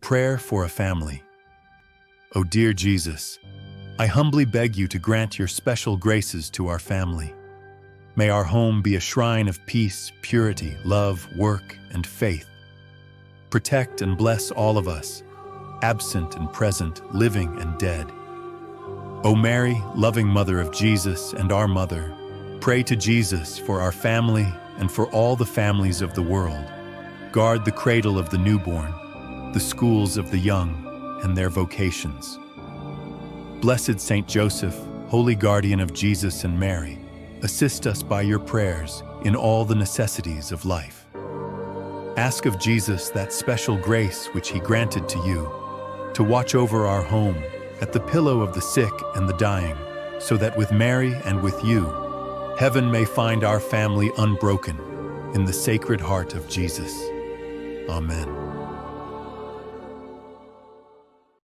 Prayer for a Family. O dear Jesus, I humbly beg you to grant your special graces to our family. May our home be a shrine of peace, purity, love, work, and faith. Protect and bless all of us, absent and present, living and dead. O Mary, loving Mother of Jesus and our Mother, pray to Jesus for our family and for all the families of the world. Guard the cradle of the newborn, the schools of the young, and their vocations. Blessed Saint Joseph, holy guardian of Jesus and Mary, assist us by your prayers in all the necessities of life. Ask of Jesus that special grace which he granted to you, to watch over our home, at the pillow of the sick and the dying, so that with Mary and with you, heaven may find our family unbroken in the Sacred Heart of Jesus. Amen.